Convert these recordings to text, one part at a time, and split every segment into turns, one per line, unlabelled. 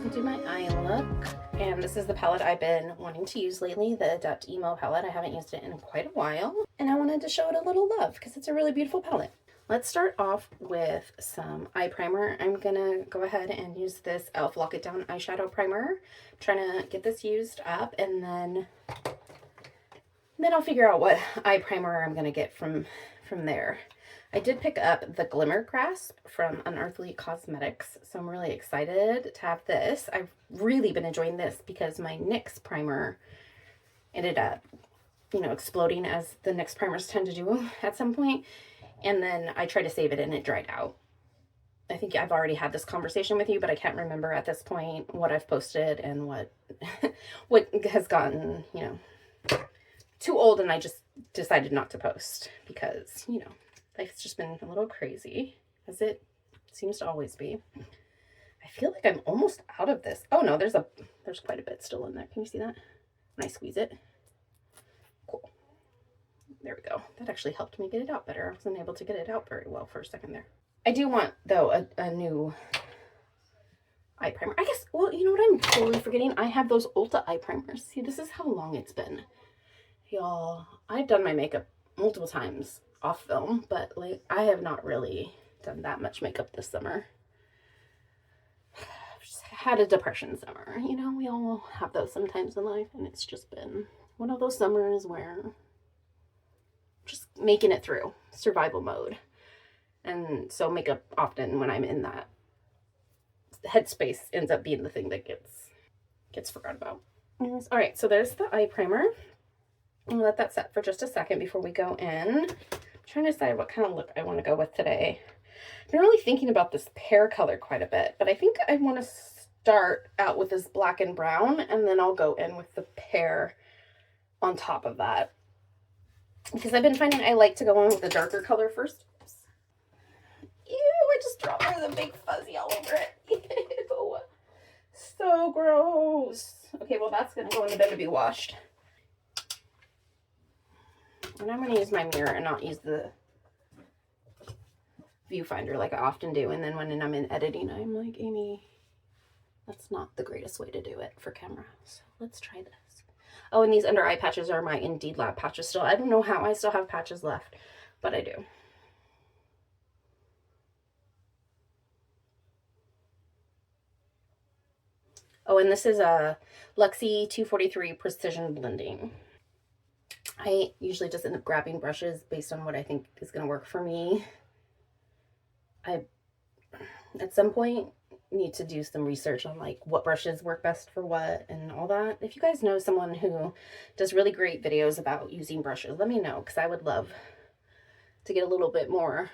to do my eye look, and this is the palette I've been wanting to use lately, the Adept Emo palette. I haven't used it in quite a while, and I wanted to show it a little love because it's a really beautiful palette. Let's start off with some eye primer. I'm gonna go ahead and use this e.l.f. Lock It Down eyeshadow primer. I'm trying to get this used up, and then I'll figure out what eye primer I'm gonna get from there. I did pick up the Glimmer Grasp from Unearthly Cosmetics, so I'm really excited to have this. I've really been enjoying this because my NYX primer ended up, exploding, as the NYX primers tend to do at some point. And then I tried to save it and it dried out. I think I've already had this conversation with you, but I can't remember at this point what I've posted and what has gotten, too old, and I just decided not to post because, life's just been a little crazy, as it seems to always be. I feel like I'm almost out of this. Oh no, there's quite a bit still in there. Can you see that? When I squeeze it? Cool. There we go. That actually helped me get it out better. I wasn't able to get it out very well for a second there. I do want, though, a new eye primer. I guess, well, you know what I'm totally forgetting? I have those Ulta eye primers. See, this is how long it's been. Y'all, I've done my makeup multiple times off film, but like I have not really done that much makeup this summer. I've just had a depression summer. We all have those sometimes in life, and it's just been one of those summers where just making it through, survival mode. And so makeup, often when I'm in that headspace, ends up being the thing that gets forgotten about. All right, so there's the eye primer. I'll let that set for just a second before we go in. I'm trying to decide what kind of look I want to go with today. I've been really thinking about this pear color quite a bit, but I think I want to start out with this black and brown, and then I'll go in with the pear on top of that. Because I've been finding I like to go in with the darker color first. Oops. Ew, I just dropped the big fuzzy all over it. Ew. So gross. Okay, well that's going to go in the bin to be washed. And I'm going to use my mirror and not use the viewfinder like I often do. And then when I'm in editing, I'm like, Amy, that's not the greatest way to do it for camera. So let's try this. Oh, and these under eye patches are my Indeed Lab patches still. I don't know how I still have patches left, but I do. Oh, and this is a Luxie 243 Precision Blending. I usually just end up grabbing brushes based on what I think is going to work for me. I, at some point, need to do some research on like what brushes work best for what and all that. If you guys know someone who does really great videos about using brushes, let me know, because I would love to get a little bit more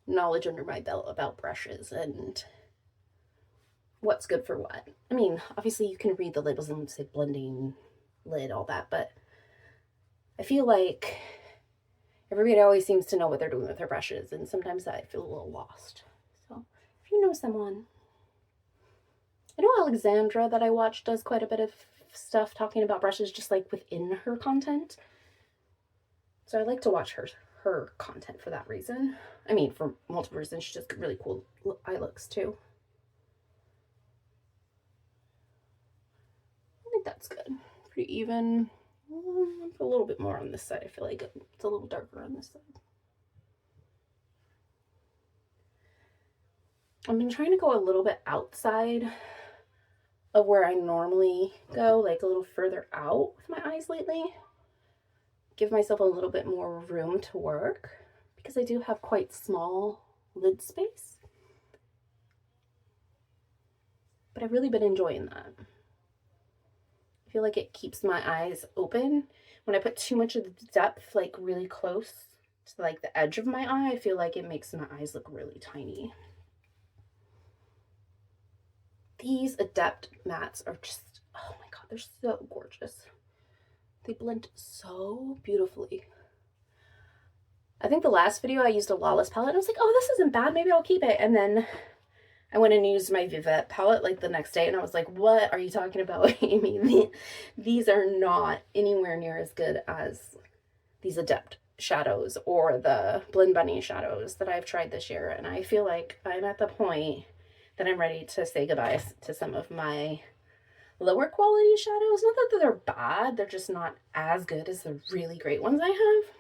knowledge under my belt about brushes and what's good for what. I mean, obviously you can read the labels and say blending, lid, all that, but I feel like everybody always seems to know what they're doing with their brushes, and sometimes I feel a little lost. So if you know someone, I know Alexandra that I watch does quite a bit of stuff talking about brushes just like within her content. So I like to watch her content for that reason. I mean, for multiple reasons. She does really cool eye looks too. I think that's good. Pretty even. A little bit more on this side. I feel like it's a little darker on this side. I've been trying to go a little bit outside of where I normally go, like a little further out with my eyes lately. Give myself a little bit more room to work because I do have quite small lid space. But I've really been enjoying that. I feel like it keeps my eyes open. When I put too much of the depth, like really close to like the edge of my eye, I feel like it makes my eyes look really tiny. These Adept mattes are just, oh my god, they're so gorgeous. They blend so beautifully. I think the last video I used a Lawless palette and I was like, oh, this isn't bad, maybe I'll keep it. And then I went and used my Vivette palette like the next day, and I was like, what are you talking about, Amy? These are not anywhere near as good as these Adept shadows or the Blend Bunny shadows that I've tried this year. And I feel like I'm at the point that I'm ready to say goodbye to some of my lower quality shadows. Not that they're bad, they're just not as good as the really great ones I have.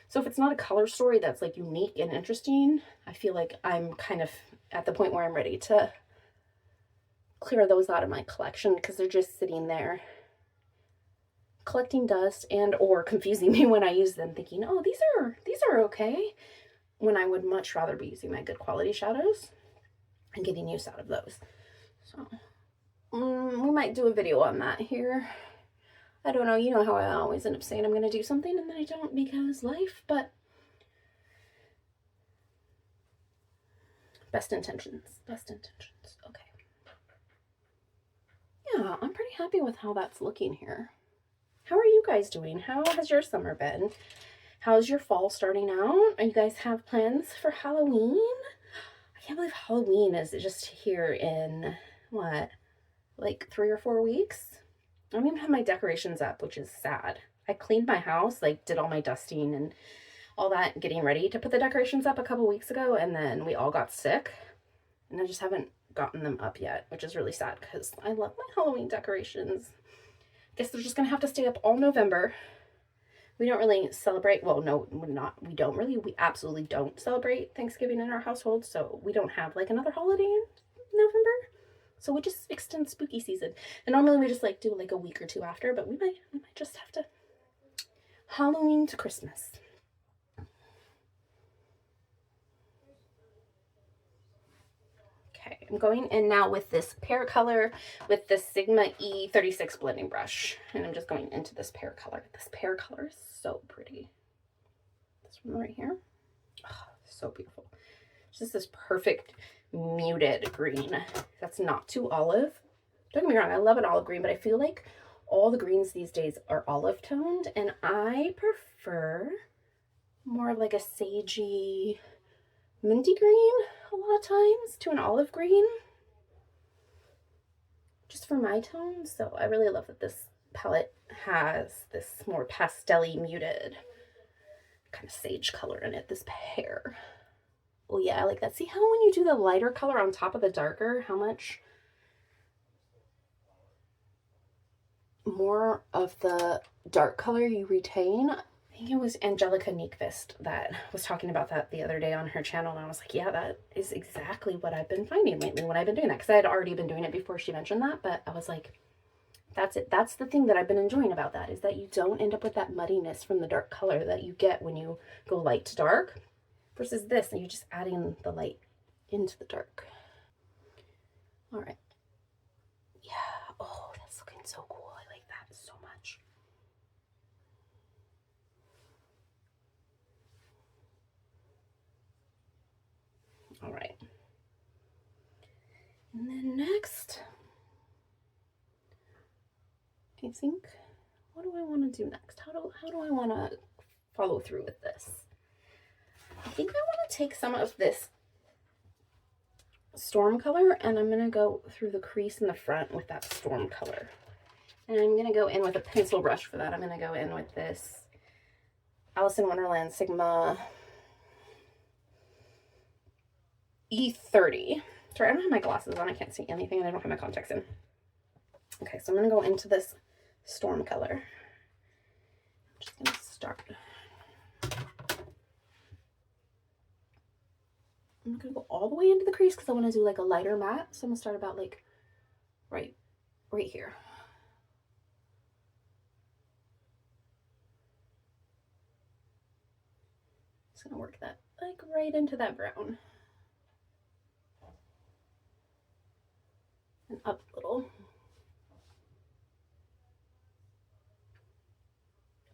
So if it's not a color story that's like unique and interesting, I feel like I'm kind of at the point where I'm ready to clear those out of my collection because they're just sitting there collecting dust and or confusing me when I use them, thinking, oh, these are okay, when I would much rather be using my good quality shadows and getting use out of those. So we might do a video on that here. I don't know, you know how I always end up saying I'm going to do something and then I don't because life, but best intentions. Okay. Yeah, I'm pretty happy with how that's looking here. How are you guys doing? How has your summer been? How's your fall starting out? Are you guys have plans for Halloween? I can't believe Halloween is just here in, what, like 3 or 4 weeks? I don't even have my decorations up, which is sad. I cleaned my house, like did all my dusting and all that, getting ready to put the decorations up a couple weeks ago, and then we all got sick, and I just haven't gotten them up yet, which is really sad because I love my Halloween decorations. I guess they're just gonna have to stay up all November. We don't really celebrate, well, no, we absolutely don't celebrate Thanksgiving in our household, so we don't have like another holiday in November. So we just extend spooky season. And normally we just like do like a week or two after, but we might just have to Halloween to Christmas. Okay, I'm going in now with this pear color with the Sigma E36 blending brush. And I'm just going into this pear color. This pear color is so pretty. This one right here. Oh, so beautiful. It's just this perfect muted green that's not too olive. Don't get me wrong, I love an olive green, but I feel like all the greens these days are olive toned, and I prefer more of like a sagey minty green a lot of times to an olive green, just for my tone. So I really love that this palette has this more pastel-y muted kind of sage color in it, this pear. Oh yeah, I like that. See how when you do the lighter color on top of the darker, how much more of the dark color you retain? I think it was Angelica Nyquist that was talking about that the other day on her channel, and I was like, yeah, that is exactly what I've been finding lately when I've been doing that, because I had already been doing it before she mentioned that, but I was like, that's it. That's the thing that I've been enjoying about that, is that you don't end up with that muddiness from the dark color that you get when you go light to dark. Versus this, and you're just adding the light into the dark. All right. Yeah. Oh, that's looking so cool. I like that so much. All right. And then next, I think, what do I want to do next? How do I want to follow through with this? I think I want to take some of this storm color and I'm going to go through the crease in the front with that storm color. And I'm going to go in with a pencil brush for that. I'm going to go in with this Alice in Wonderland Sigma E30. Sorry, I don't have my glasses on. I can't see anything and I don't have my contacts in. Okay, so I'm going to go into this storm color. I'm just going to start. I'm not going to go all the way into the crease because I want to do like a lighter matte. So I'm going to start about like right here. Just going to work that like right into that brown. And up a little.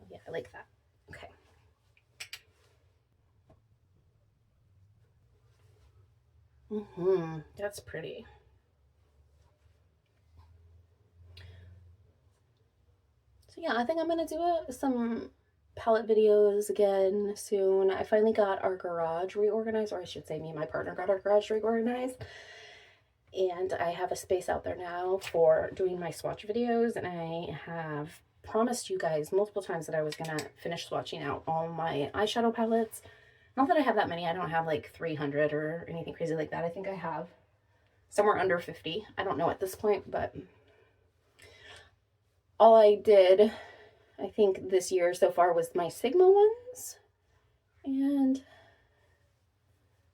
Oh yeah, I like that. Okay. That's pretty. So yeah, I think I'm gonna do some palette videos again soon. I finally got our garage reorganized, or I should say me and my partner got our garage reorganized. And I have a space out there now for doing my swatch videos, and I have promised you guys multiple times that I was gonna finish swatching out all my eyeshadow palettes. Not that I have that many. I don't have like 300 or anything crazy like that. I think I have somewhere under 50. I don't know at this point, but all I did, I think this year so far, was my Sigma ones. And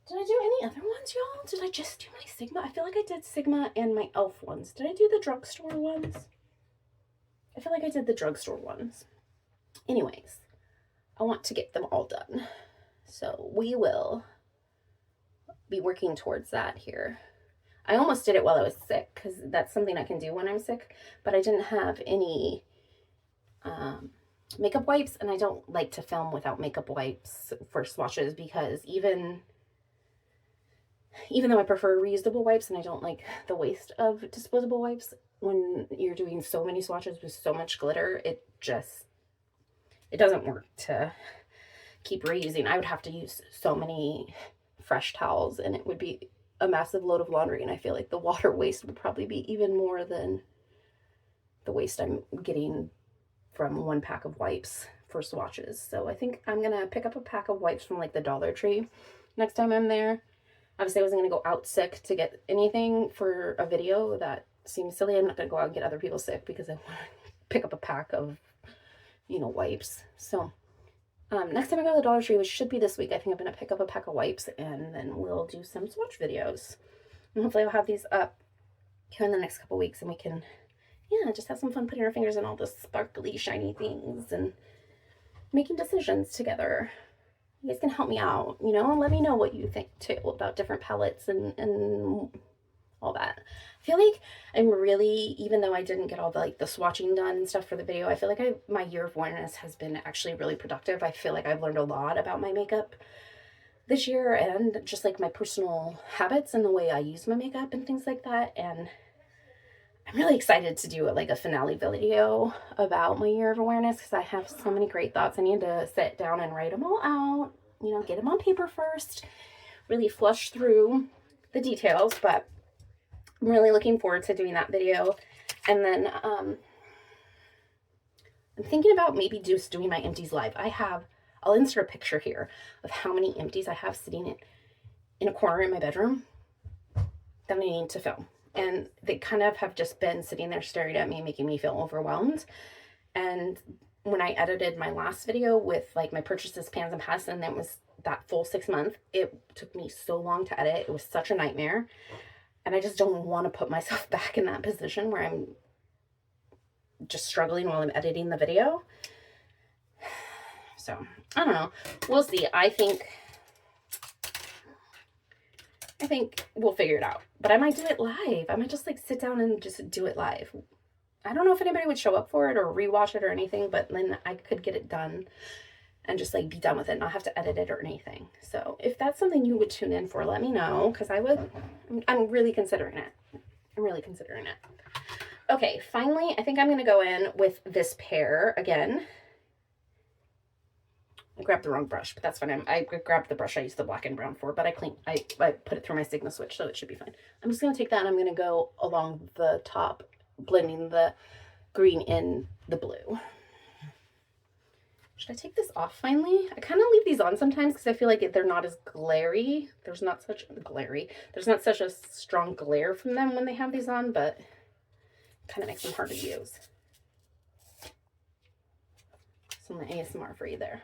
did I do any other ones, y'all? Did I just do my Sigma? I feel like I did Sigma and my e.l.f. ones. Did I do the drugstore ones? I feel like I did the drugstore ones. Anyways, I want to get them all done. So we will be working towards that here. I almost did it while I was sick because that's something I can do when I'm sick, but I didn't have any makeup wipes, and I don't like to film without makeup wipes for swatches because even though I prefer reusable wipes and I don't like the waste of disposable wipes, when you're doing so many swatches with so much glitter, it doesn't work to keep reusing. I would have to use so many fresh towels and it would be a massive load of laundry, and I feel like the water waste would probably be even more than the waste I'm getting from one pack of wipes for swatches. So I think I'm gonna pick up a pack of wipes from like the Dollar Tree next time I'm there. Obviously I wasn't gonna go out sick to get anything for a video. That seems silly. I'm not gonna go out and get other people sick because I want to pick up a pack of, you know, wipes. So next time I go to the Dollar Tree, which should be this week, I think I'm going to pick up a pack of wipes and then we'll do some swatch videos. And hopefully I'll have these up here in the next couple weeks and we can, yeah, just have some fun putting our fingers in all the sparkly, shiny things and making decisions together. You guys can help me out, you know, and let me know what you think too about different palettes and all that. I feel like I'm really, even though I didn't get all the like the swatching done and stuff for the video, I feel like my year of awareness has been actually really productive. I feel like I've learned a lot about my makeup this year and just like my personal habits and the way I use my makeup and things like that. And I'm really excited to do like a finale video about my year of awareness because I have so many great thoughts. I need to sit down and write them all out, you know, get them on paper first, really flush through the details, but I'm really looking forward to doing that video. And then I'm thinking about maybe just doing my empties live. I'll insert a picture here of how many empties I have sitting in a corner in my bedroom that I need to film. And they kind of have just been sitting there staring at me, making me feel overwhelmed. And when I edited my last video with like my purchases, pans, and past, and it was that full 6 months, it took me so long to edit. It was such a nightmare. And I just don't want to put myself back in that position where I'm just struggling while I'm editing the video. So, I don't know. We'll see. I think we'll figure it out. But I might do it live. I might just like sit down and just do it live. I don't know if anybody would show up for it or rewatch it or anything, but then I could get it done and just like be done with it, not have to edit it or anything. So if that's something you would tune in for, let me know, because I'm really considering it. I'm really considering it. Okay, finally, I think I'm going to go in with this pair again. I grabbed the wrong brush, but that's fine. I grabbed the brush I used the black and brown for, but I put it through my Sigma switch, so it should be fine. I'm just going to take that and I'm going to go along the top, blending the green in the blue. Should I take this off finally? I kind of leave these on sometimes because I feel like they're not as glary. There's not such a strong glare from them when they have these on, but it kind of makes them hard to use. Some ASMR for you there.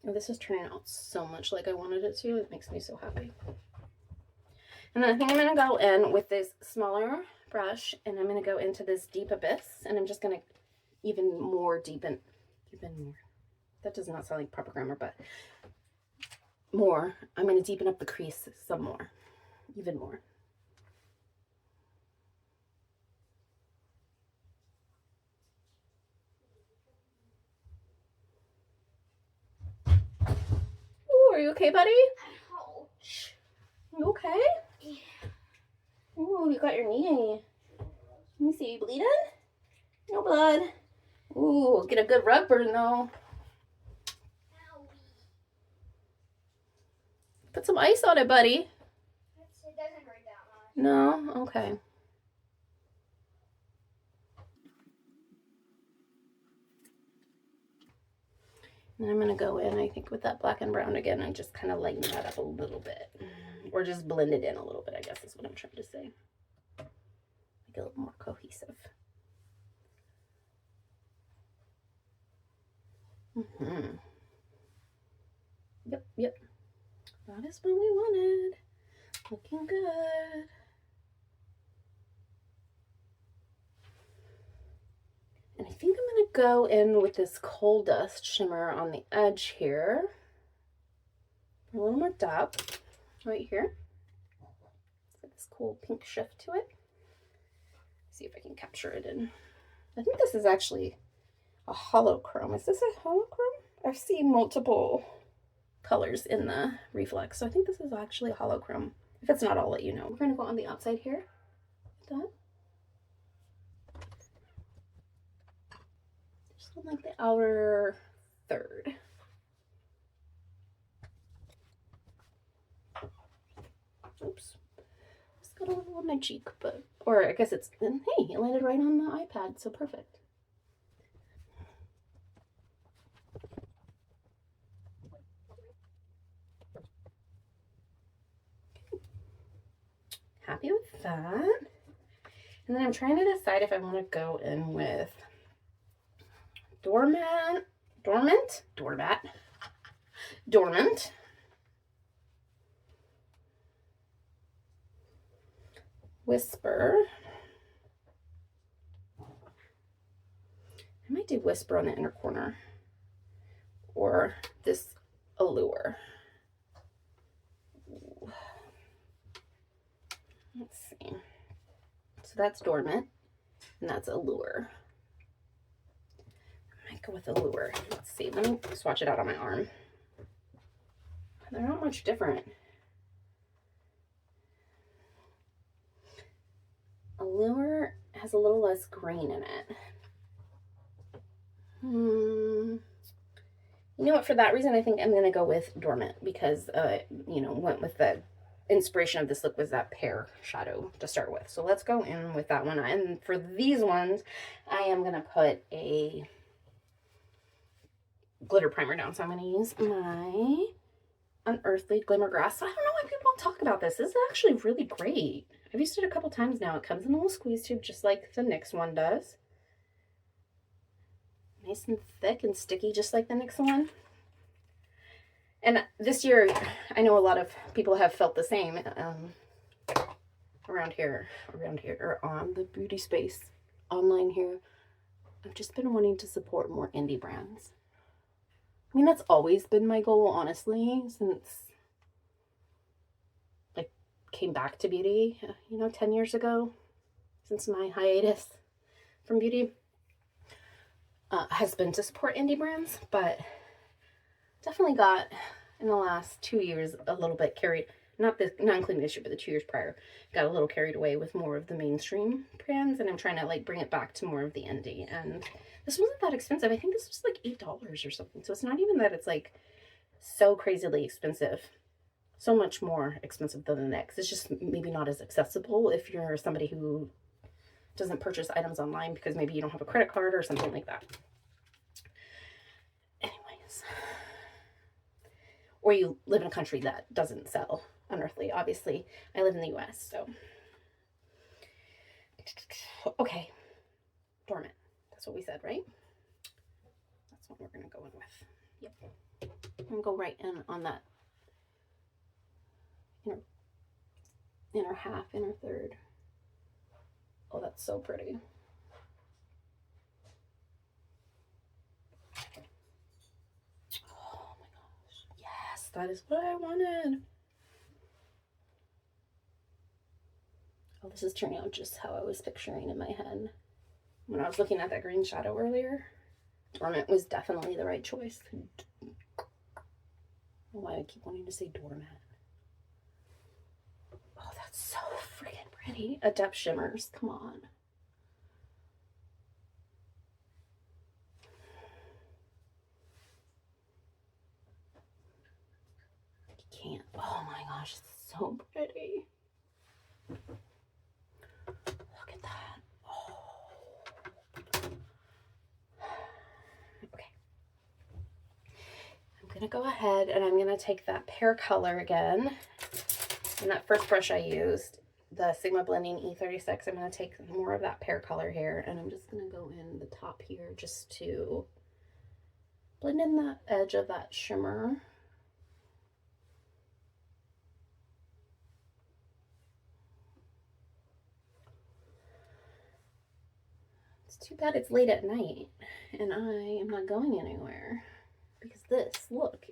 Oh, this is turning out so much like I wanted it to. It makes me so happy. And then I think I'm going to go in with this smaller brush, and I'm going to go into this deep abyss, and I'm just going to even more deepen more. That does not sound like proper grammar, but more. I'm going to deepen up the crease some more, even more. Ooh, are you okay, buddy?
Ouch.
You okay?
Yeah.
Ooh, you got your knee. Let me see, you bleeding? No blood. Ooh, get a good rug burn though. Put some ice on it, buddy.
It doesn't hurt that much.
No? Okay. And I'm going to go in, I think, with that black and brown again. I just kind of lighten that up a little bit. Or just blend it in a little bit, I guess is what I'm trying to say. Make it a little more cohesive. Yep. That is what we wanted. Looking good. And I think I'm going to go in with this coal dust shimmer on the edge here. A little more depth right here. It's got this cool pink shift to it. See if I can capture it in. I think this is actually a holochrome. Is this a holochrome? I've seen multiple colors in the reflex, so I think this is actually a holochrome. If it's not, I'll let you know. We're going to go on the outside here. Like that. Just on like the outer third. Oops. Just got a little on my cheek, but, or I guess it's, hey, it landed right on the iPad, so perfect. Happy with that. And then I'm trying to decide if I want to go in with Dormant, Whisper. I might do Whisper on the inner corner, or this Allure. Ooh. Let's see. So that's Dormant, and that's Allure. I might go with Allure. Let's see. Let me swatch it out on my arm. They're not much different. Allure has a little less green in it. You know what? For that reason, I think I'm going to go with Dormant because, went with the inspiration of this look was that pear shadow to start with. So let's go in with that one. And for these ones, I am going to put a glitter primer down. So I'm going to use my Unearthly Glimmer Grass. I don't know why people don't talk about this. This is actually really great. I've used it a couple times now. It comes in a little squeeze tube just like the NYX one does. Nice and thick and sticky just like the NYX one. And this year, I know a lot of people have felt the same around here, or on the beauty space online here. I've just been wanting to support more indie brands. I mean, that's always been my goal, honestly, since I came back to beauty, 10 years ago, since my hiatus from beauty, has been to support indie brands, but definitely got, in the last 2 years, a little bit carried, not including this year, but the 2 years prior, got a little carried away with more of the mainstream brands, and I'm trying to like bring it back to more of the indie. And this wasn't that expensive. I think this was like $8 or something. So it's not even that it's like so crazily expensive. So much more expensive than the NYX. It's just maybe not as accessible if you're somebody who doesn't purchase items online because maybe you don't have a credit card or something like that. Anyways. Or you live in a country that doesn't sell Unearthly. Obviously, I live in the US, so. Okay. Dormant. That's what we said, right? That's what we're going to go in with. Yep. I'm going to go right in on that inner half, inner third. Oh, that's so pretty. Oh my gosh. Yes, that is what I wanted. Oh, this is turning out just how I was picturing in my head. When I was looking at that green shadow earlier, Dormant was definitely the right choice. I don't know why I keep wanting to say Doormat. Oh, that's so freaking pretty. Adept Shimmers, come on. You can't. Oh my gosh, it's so pretty. Look at that. Oh. Okay. gonna go ahead and I'm gonna take that pear color again. And that first brush I used, the Sigma Blending E36, I'm gonna take more of that pear color here, and I'm just gonna go in the top here just to blend in that edge of that shimmer. It's too bad it's late at night and I am not going anywhere, because this look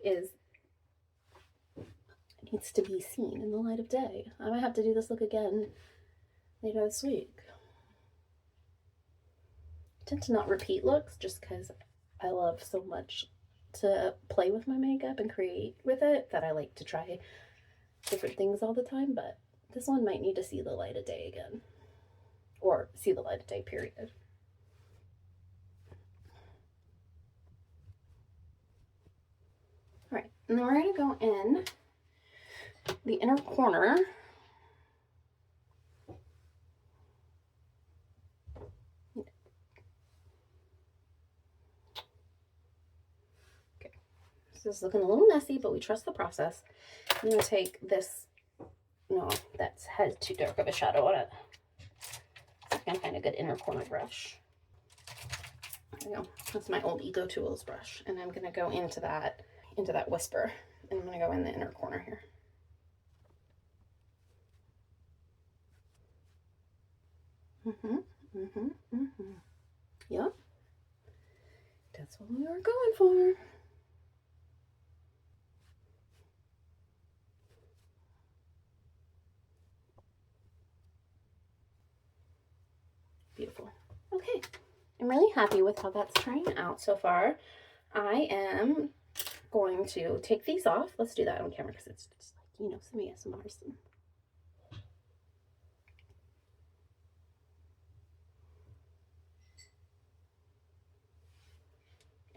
needs to be seen in the light of day. I might have to do this look again later this week. I tend to not repeat looks just because I love so much to play with my makeup and create with it that I like to try different things all the time, but this one might need to see the light of day again, or see the light of day, period. All right, and then we're going to go in the inner corner. Okay, this is looking a little messy, but we trust the process. I'm going to take this, no, that has too dark of a shadow on it. So I can find a good inner corner brush. There we go. That's my old Ego Tools brush, and I'm going to go into that whisper, and I'm going to go in the inner corner here. Yep. That's what we were going for. Beautiful. Okay. I'm really happy with how that's turning out so far. I am going to take these off. Let's do that on camera because it's just like, you know, some ASMR stuff.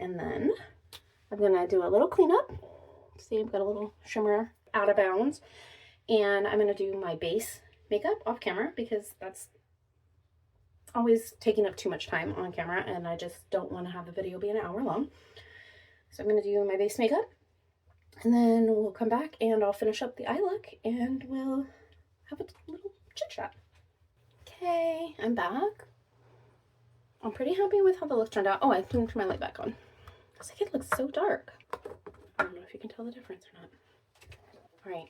And then I'm going to do a little cleanup. See, I've got a little shimmer out of bounds. And I'm going to do my base makeup off camera because that's always taking up too much time on camera, and I just don't want to have the video be an hour long. So I'm going to do my base makeup, and then we'll come back and I'll finish up the eye look and we'll have a little chit chat. Okay, I'm back. I'm pretty happy with how the look turned out. Oh, I didn't turn my light back on. Looks like it looks so dark. I don't know if you can tell the difference or not. All right.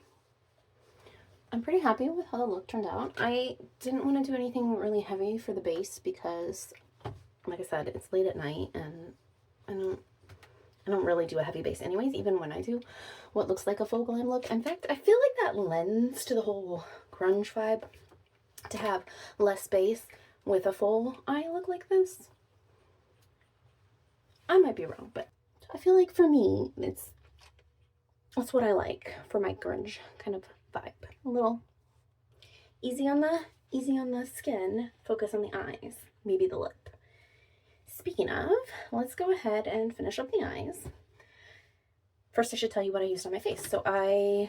I'm pretty happy with how the look turned out. I didn't want to do anything really heavy for the base because, like I said, it's late at night and I don't really do a heavy base anyways, even when I do what looks like a full glam look. In fact, I feel like that lends to the whole grunge vibe to have less base with a full eye look like this. I might be wrong, but I feel like for me, that's what I like for my grunge kind of vibe. A little easy on the skin, focus on the eyes, maybe the lip. Speaking of, let's go ahead and finish up the eyes. First, I should tell you what I used on my face. So I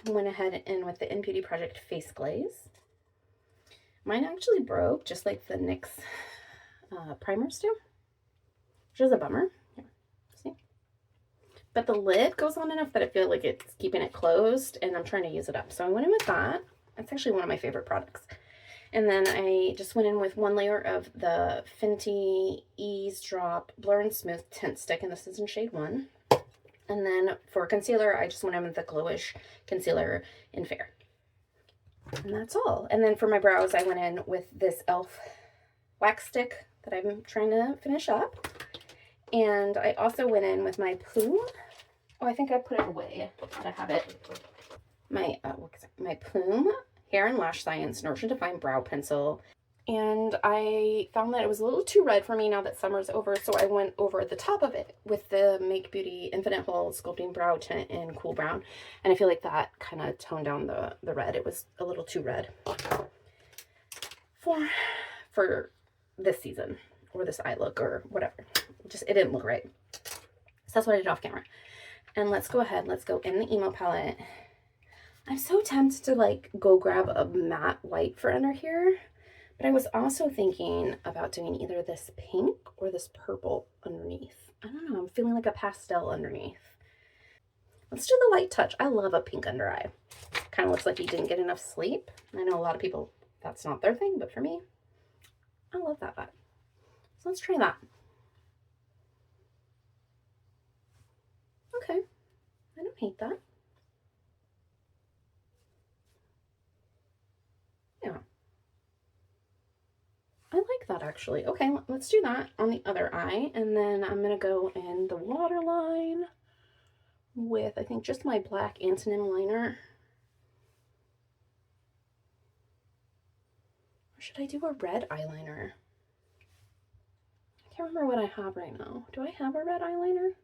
went ahead and with the In Beauty Project face glaze. Mine actually broke, just like the NYX primers do, which is a bummer. Here, see? But the lid goes on enough that I feel like it's keeping it closed, and I'm trying to use it up. So I went in with that. It's actually one of my favorite products. And then I just went in with one layer of the Fenty Eavesdrop Blur and Smooth Tint Stick, and this is in shade 1. And then for concealer, I just went in with the Glowish Concealer in Fair. And that's all. And then for my brows, I went in with this e.l.f. wax stick that I'm trying to finish up. And I also went in with my Plume. Oh, I think I put it away. I have it. My Plume Hair and Lash Science Nourish and Define Brow Pencil. And I found that it was a little too red for me now that summer's over, so I went over the top of it with the Make Beauty Infinite Hold Sculpting Brow Tint in Cool Brown. And I feel like that kind of toned down the red. It was a little too red for this season, or this eye look, or whatever. It didn't look right. So that's what I did off camera. And let's go ahead, let's go in the Emo palette. I'm so tempted to like go grab a matte white for under here, but I was also thinking about doing either this pink or this purple underneath. I don't know, I'm feeling like a pastel underneath. Let's do the light touch. I love a pink under eye. Kind of looks like you didn't get enough sleep. I know a lot of people, that's not their thing, but for me, I love that vibe. So let's try that. Okay, I don't hate that. Yeah. I like that actually. Okay, let's do that on the other eye. And then I'm gonna go in the waterline with, I think, just my black Antonym liner. Or should I do a red eyeliner? I can't remember what I have right now. Do I have a red eyeliner?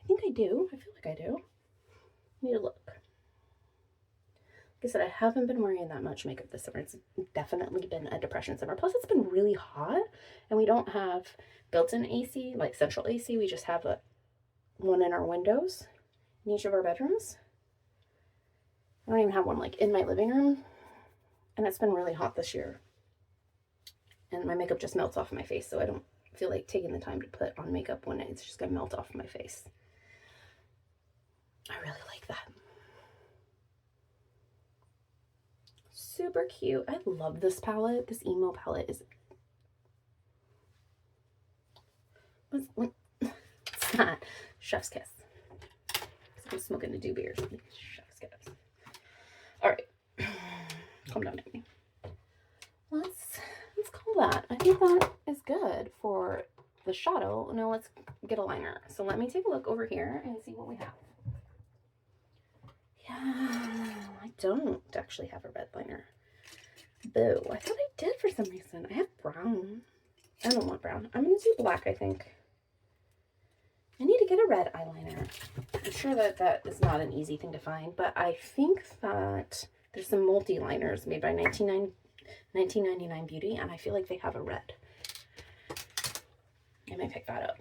I think I do. I feel like I do. Need to look. Like I said, I haven't been wearing that much makeup this summer. It's definitely been a depression summer. Plus, it's been really hot, and we don't have built-in AC, like central AC. We just have one in our windows in each of our bedrooms. I don't even have one like in my living room, and it's been really hot this year. And my makeup just melts off my face, so I don't feel like taking the time to put on makeup when it's just gonna melt off my face. I really like that. Super cute. I love this palette. This emo palette is... What's that? Chef's kiss. I'm smoking a doobie or something. Chef's kiss. Alright. Calm down, Amy. Let's call that. I think that is good for the shadow. Now let's get a liner. So let me take a look over here and see what we have. Yeah, I don't actually have a red liner. Boo. I thought I did for some reason. I have brown. I don't want brown. I'm going to do black, I think. I need to get a red eyeliner. I'm sure that that is not an easy thing to find, but I think that there's some multi-liners made by 1999 Beauty, and I feel like they have a red. I might pick that up.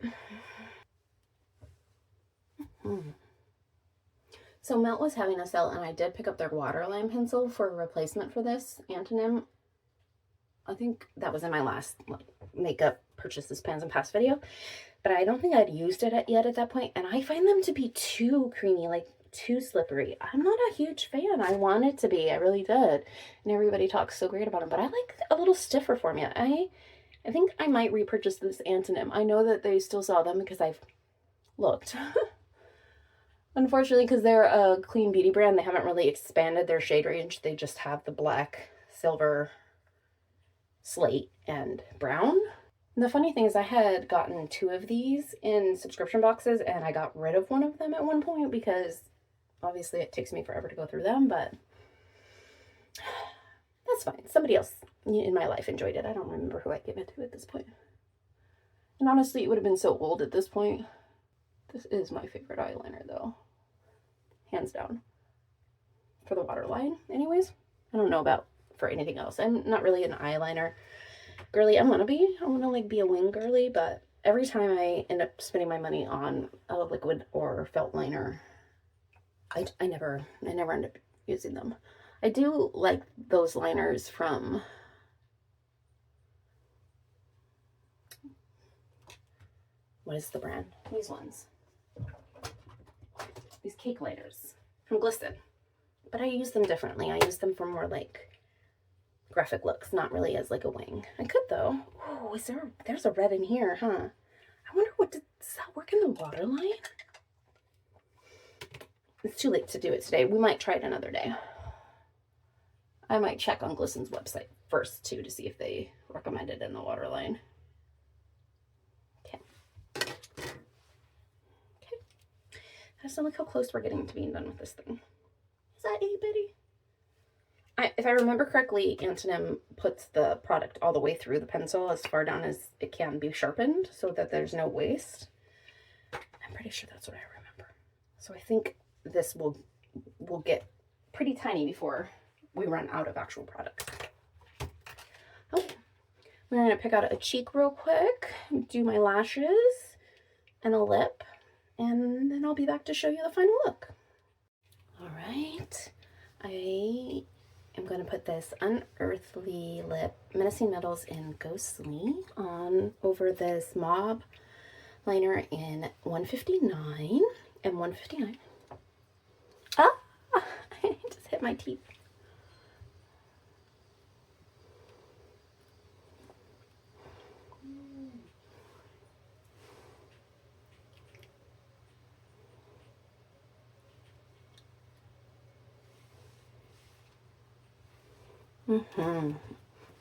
So Melt was having a sale, and I did pick up their waterline pencil for a replacement for this Antonym. I think that was in my last makeup purchases, pans, and past video, but I don't think I'd used it yet at that point, and I find them to be too creamy, like too slippery. I'm not a huge fan. I want it to be. I really did. And everybody talks so great about them, but I like a little stiffer formula. I think I might repurchase this Antonym. I know that they still sell them because I've looked. Unfortunately, because they're a clean beauty brand, they haven't really expanded their shade range. They just have the black, silver, slate, and brown. And the funny thing is I had gotten 2 of these in subscription boxes, and I got rid of one of them at one point because obviously it takes me forever to go through them, but that's fine. Somebody else in my life enjoyed it. I don't remember who I gave it to at this point. And honestly, it would have been so old at this point. This is my favorite eyeliner, though. Hands down. For the waterline, anyways. I don't know about for anything else. I'm not really an eyeliner girly. I want to like be a wing girly, but every time I end up spending my money on a liquid or felt liner, I never end up using them. I do like those liners from... what is the brand? These ones. These cake liners from Glisten. But I use them differently. I use them for more like graphic looks, not really as like a wing. I could though. Oh, there's a red in here, huh? I wonder does that work in the waterline? It's too late to do it today. We might try it another day. I might check on Glisten's website first too to see if they recommend it in the waterline. So look how close we're getting to being done with this thing. Is that itty bitty? If I remember correctly, Antonym puts the product all the way through the pencil as far down as it can be sharpened so that there's no waste. I'm pretty sure that's what I remember. So I think this will get pretty tiny before we run out of actual product. Okay, we're going to pick out a cheek real quick, do my lashes and a lip. And then I'll be back to show you the final look. All right, I am going to put this Unearthly Lip Menacing Metals in Ghostly on over this Mauve liner in 159 and 159. bite my teeth.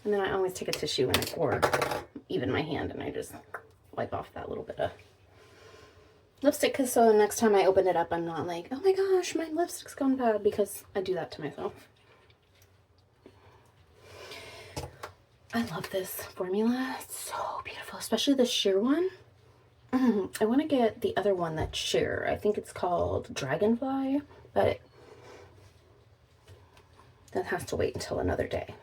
And then I always take a tissue or even my hand, and I just wipe off that little bit of lipstick, because so next time I open it up, I'm not like, oh my gosh, my lipstick's gone bad, because I do that to myself. I love this formula. It's so beautiful, especially the sheer one. I want to get the other one that's sheer. I think it's called Dragonfly, but that has to wait until another day.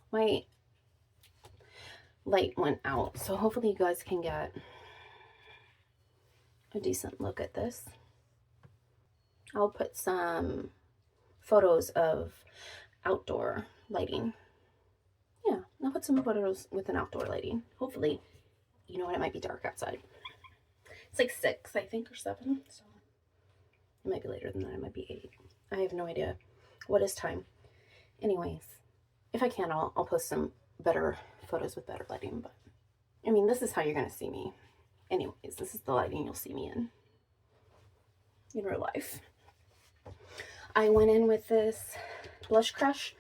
My light went out, so hopefully you guys can get a decent look at this. I'll put some photos of outdoor lighting. Yeah, I'll put some photos with an outdoor lighting. Hopefully, you know what, it might be dark outside. It's like 6, I think, or 7, so it might be later than that. It might be 8. I have no idea what is time. Anyways, if I can, I'll post some better photos with better lighting, but I mean, this is how you're gonna see me. Anyways, this is the lighting you'll see me in real life. I went in with this Blush Crush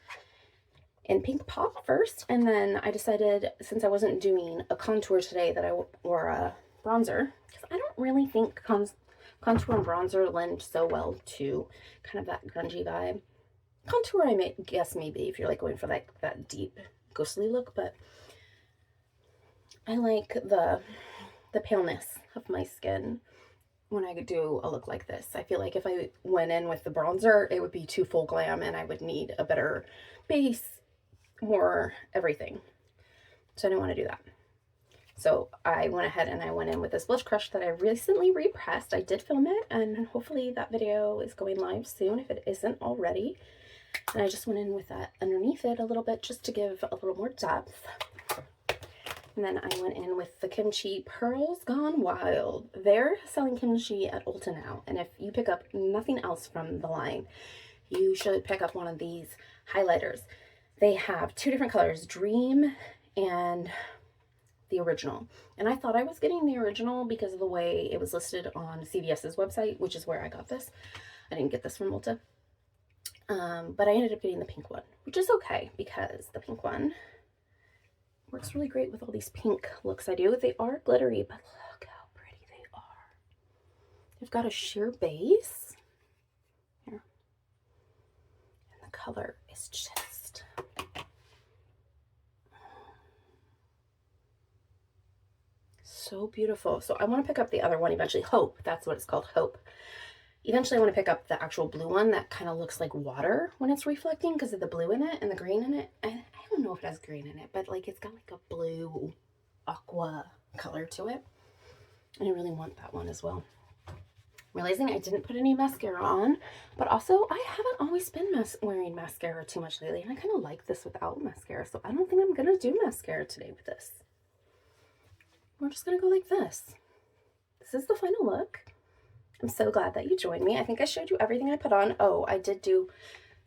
in Pink Pop first, and then I decided, since I wasn't doing a contour today, that I wore a bronzer, because I don't really think contour and bronzer lend so well to kind of that grungy vibe. Contour, I guess maybe if you're like going for like that deep ghostly look, but I like the paleness of my skin when I do a look like this. I feel like if I went in with the bronzer, it would be too full glam, and I would need a better base, more everything. So I didn't want to do that. So I went ahead and I went in with this Blush Crush that I recently repressed. I did film it, and hopefully that video is going live soon if it isn't already. And I just went in with that underneath it a little bit, just to give a little more depth. And then I went in with the Kimchi Pearls Gone Wild. They're selling kimchi at Ulta now, and if you pick up nothing else from the line, you should pick up one of these highlighters. They have 2 different colors, Dream and the original. And I thought I was getting the original because of the way it was listed on CVS's website, which is where I got this. I didn't get this from Ulta. But I ended up getting the pink one, which is okay, because the pink one works really great with all these pink looks I do. They are glittery, but look how pretty they are. They've got a sheer base here, and the color is just so beautiful. So I want to pick up the other one eventually. Hope, that's what it's called, Hope. Eventually I want to pick up the actual blue one that kind of looks like water when it's reflecting, because of the blue in it and the green in it. I don't know if it has green in it, but like it's got like a blue aqua color to it. And I really want that one as well. Realizing I didn't put any mascara on, but also I haven't always been wearing mascara too much lately, and I kind of like this without mascara, so I don't think I'm going to do mascara today with this. We're just going to go like this. This is the final look. I'm so glad that you joined me. I think I showed you everything I put on. Oh, I did do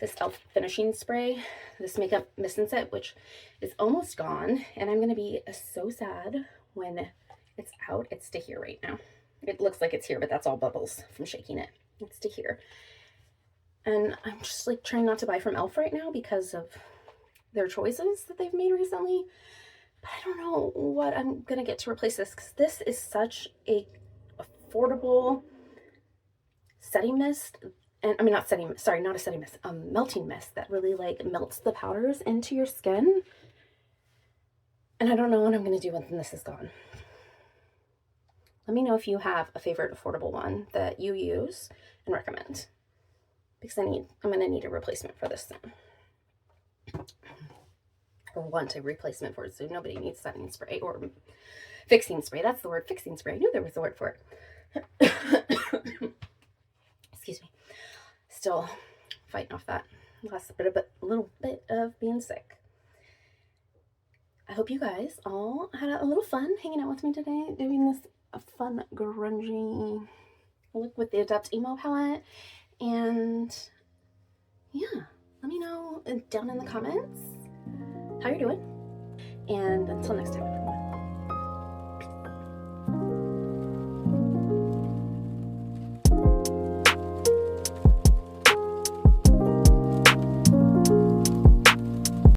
this e.l.f. finishing spray, this makeup mist and set, which is almost gone. And I'm going to be so sad when it's out. It's to here right now. It looks like it's here, but that's all bubbles from shaking it. It's to here. And I'm just like trying not to buy from e.l.f. right now because of their choices that they've made recently. But I don't know what I'm going to get to replace this, because this is such a affordable setting mist, and I mean not a setting mist, melting mist that really like melts the powders into your skin. And I don't know what I'm going to do when this is gone. Let me know if you have a favorite affordable one that you use and recommend, because I'm going to need a replacement for this thing, or want a replacement for it, so nobody needs setting spray or fixing spray. That's the word, fixing spray. I knew there was a word for it. Excuse me. Still fighting off that little bit of being sick. I hope you guys all had a little fun hanging out with me today, doing this fun grungy look with the Adept Emo palette. And yeah, let me know down in the comments how you're doing. And until next time.